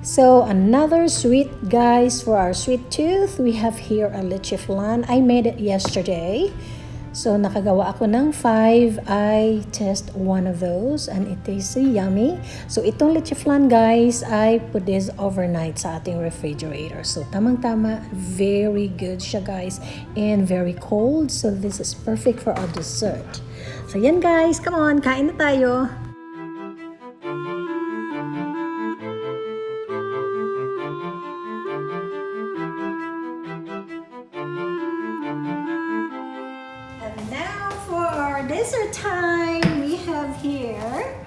So another sweet, guys, for our sweet tooth. We have here a Leche Flan. I made it yesterday. So nakagawa ako ng 5. I test one of those and it tastes yummy. So itong Leche Flan, guys, I put this overnight sa ating refrigerator. So tamang-tama, very good siya, guys, and very cold. So this is perfect for our dessert. So yan, guys, come on, kain na tayo. Dessert time. We have here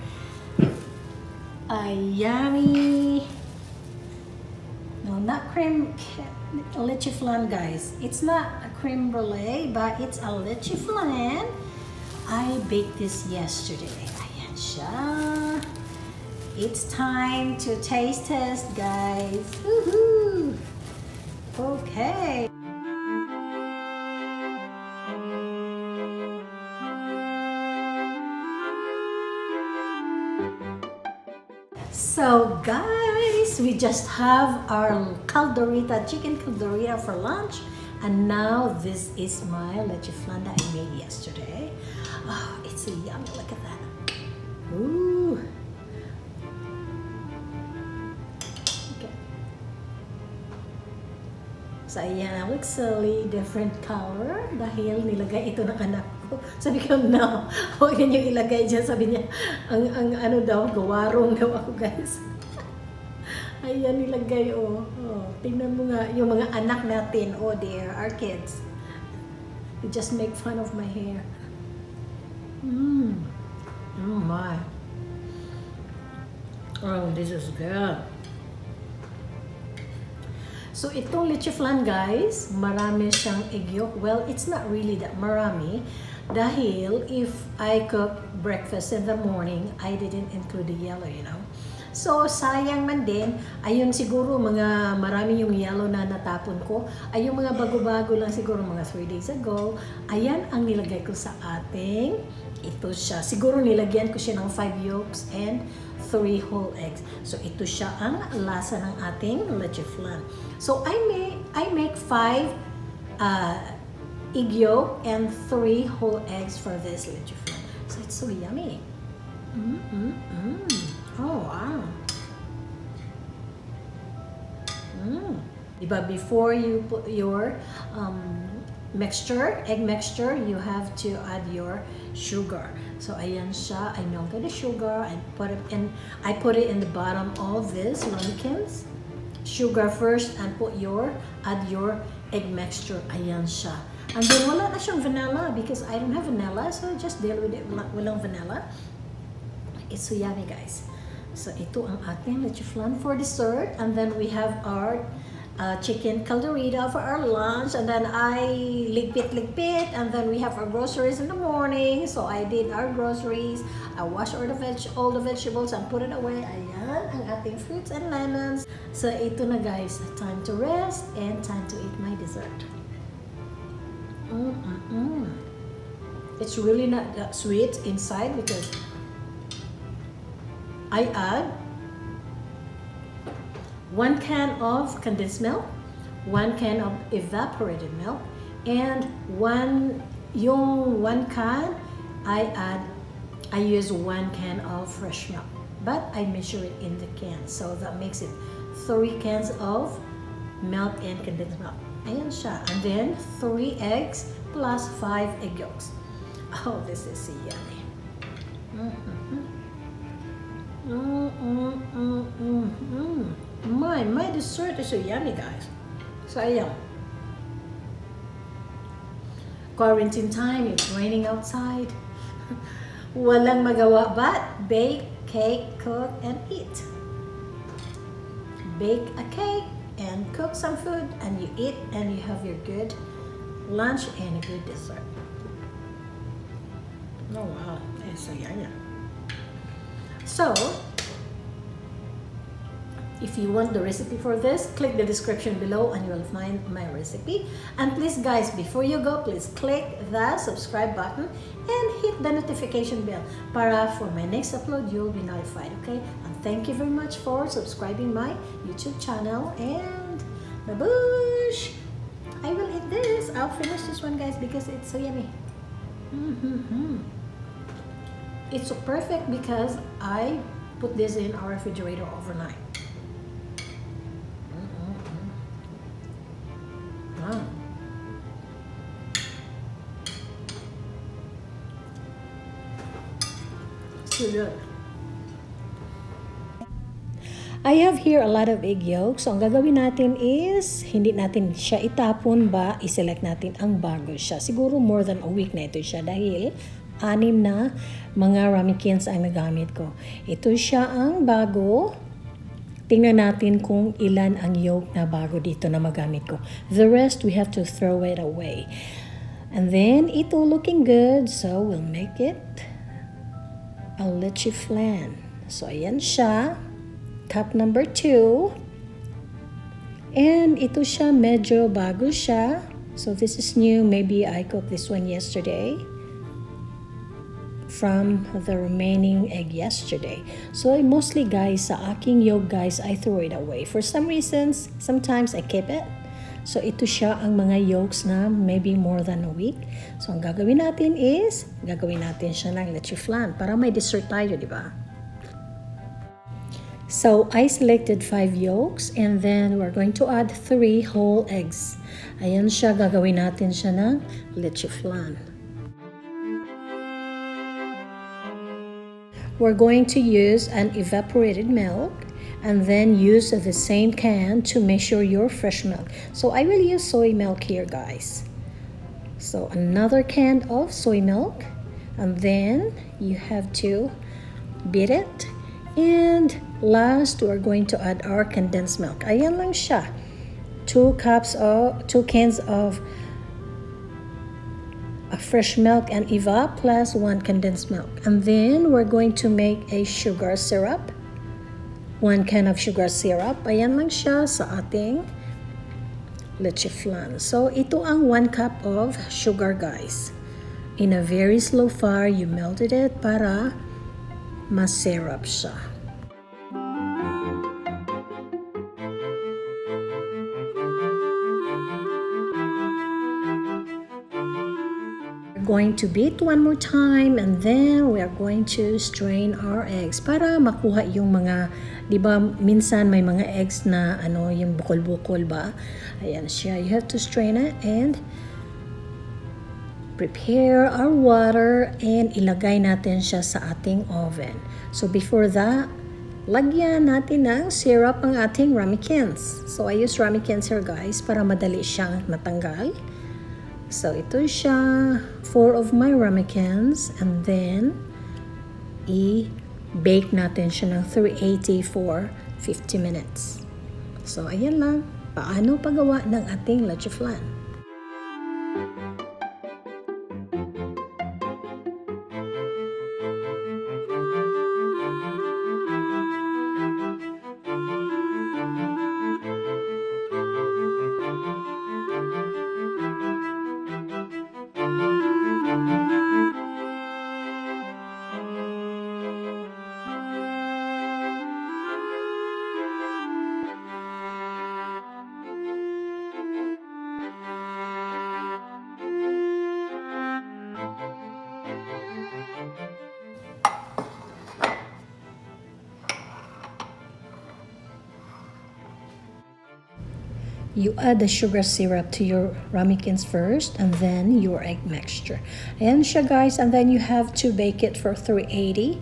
a yummy, no, not cream, Leche Flan, guys. It's not a creme brulee, but it's a Leche Flan. I baked this yesterday. Ayan siya. It's time to taste test, guys. Woohoo! Okay. So guys, we just have our calderita, chicken calderita for lunch, and now this is my Leche Flan that I made yesterday. Oh, it's so yummy, look at that. Ooh. Okay. So ayan, it looks a different color dahil nilagay ito ng anak ko. Sabi ko, no, huwag niyo ilagay dyan. Sabi niya, ang ano daw, gawarong daw ako, guys. Ayan, nilagay, oh. Tingnan mo nga, yung mga anak natin, oh dear, our kids. They just make fun of my hair. Oh my. Oh, this is good. So itong Leche Flan, guys, marami siyang egg yolk. Well, it's not really that marami dahil if I cook breakfast in the morning, I didn't include the yellow, you know. So sayang man din, ayun siguro mga marami yung yellow na natapon ko. Ay yung mga bago-bago lang siguro mga 3 days ago. Ayan ang nilagay ko sa ating, ito siya. Siguro nilagyan ko siya ng 5 yolks and 3 whole eggs. So ito siya ang lasa ng ating Leche Flan. So I make 5 egg yolk and 3 whole eggs for this Leche Flan. So it's so yummy. Oh wow. Diba, before you put your mixture, egg mixture, you have to add your sugar. So ayan siya, I melted the sugar and put it in the bottom of this ramekins. Sugar first and add your egg mixture. Ayan siya. And then wala na siyang vanilla because I don't have vanilla, so just deal with it walang vanilla. It's so yummy, guys. So ito ang ating Leche Flan for dessert, and then we have our chicken calderita for our lunch, and then I ligpit, and then we have our groceries in the morning. So I did our groceries, I washed all the vegetables and put it away. Ayan ang ating fruits and lemons. So ito na, guys, time to rest and time to eat my dessert. It's really not that sweet inside because I add 1 can of condensed milk, 1 can of evaporated milk, and 1 can I use 1 can of fresh milk, but I measure it in the can, so that makes it 3 cans of milk and condensed milk. Ayan siya. And then 3 eggs plus 5 egg yolks. Oh, this is so yummy. My dessert is so yummy, guys. So ayan. Quarantine time, it's raining outside. Walang magawa but bake, cake, cook, and eat. Bake a cake and cook some food and you eat and you have your good lunch and a good dessert. Oh wow, it's so yummy. So, if you want the recipe for this, click the description below and you will find my recipe. And please, guys, before you go, please click the subscribe button and hit the notification bell para for my next upload, you'll be notified, okay? And thank you very much for subscribing my YouTube channel, and babush! I will eat this. I'll finish this one, guys, because it's so yummy. It's so perfect because I put this in our refrigerator overnight. So good. I have here a lot of egg yolks. So, ang gagawin natin is, hindi natin siya itapon ba, iselect natin ang bago siya. Siguro more than a week na ito siya dahil 6 na mga ramikins ang nagamit ko. Ito siya ang bago. Tingnan natin kung ilan ang yolk na bago dito na magamit ko. The rest, we have to throw it away. And then, ito looking good. So, we'll make it a Leche Flan. So, ayan siya. Cup number 2. And ito siya, medyo bago siya. So this is new. Maybe I cooked this one yesterday from the remaining egg yesterday. So mostly, guys, sa aking yolk, guys, I throw it away. For some reasons, sometimes I keep it. So ito siya ang mga yolks na maybe more than a week. So ang gagawin natin is, gagawin natin siya ng Leche Flan para may dessert tayo, di ba? So, I selected 5 yolks and then we're going to add 3 whole eggs. Ayan siya, gagawin natin siya ng Leche Flan. We're going to use an evaporated milk and then use the same can to measure your fresh milk. So, I will use soy milk here, guys. So, another can of soy milk, and then you have to beat it. And last, we're going to add our condensed milk. Ayan lang siya. 2 cans of fresh milk and eva plus 1 condensed milk. And then we're going to make a sugar syrup. 1 can of sugar syrup. Ayan lang siya sa ating Leche Flan. So ito ang 1 cup of sugar, guys. In a very slow fire, you melted it para mas-syrup siya. Going to beat one more time, and then we are going to strain our eggs para makuha yung mga, di ba minsan may mga eggs na yung bukol-bukol ba. Ayan siya, you have to strain it and prepare our water and ilagay natin siya sa ating oven. So before that, lagyan natin ng syrup ang ating ramikins. So I use ramikins here, guys, para madali siyang matanggal. So, ito siya, 4 of my ramikins, and then i-bake natin siya ng 380 for 50 minutes. So, ayan lang, paano paggawa ng ating Leche Flan. You add the sugar syrup to your ramikins first and then your egg mixture. Ayan siya, guys, and then you have to bake it for 380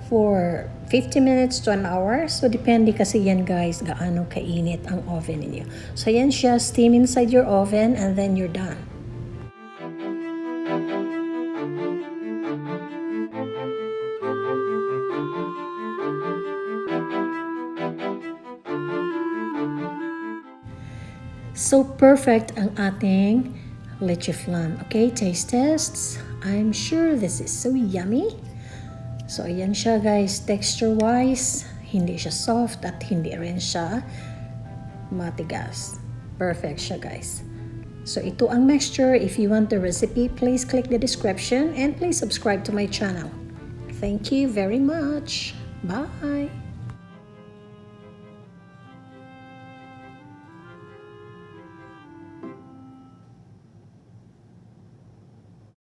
for 50 minutes to an hour. So depende kasi yan, guys, gaano kainit ang oven niyo. So ayan siya, steam inside your oven and then you're done. So perfect ang ating Leche Flan. Okay, taste tests. I'm sure this is so yummy. So ayan siya, guys, texture wise, hindi siya soft at hindi rin siya matigas. Perfect siya, guys. So ito ang mixture. If you want the recipe, please click the description and please subscribe to my channel. Thank you very much. Bye.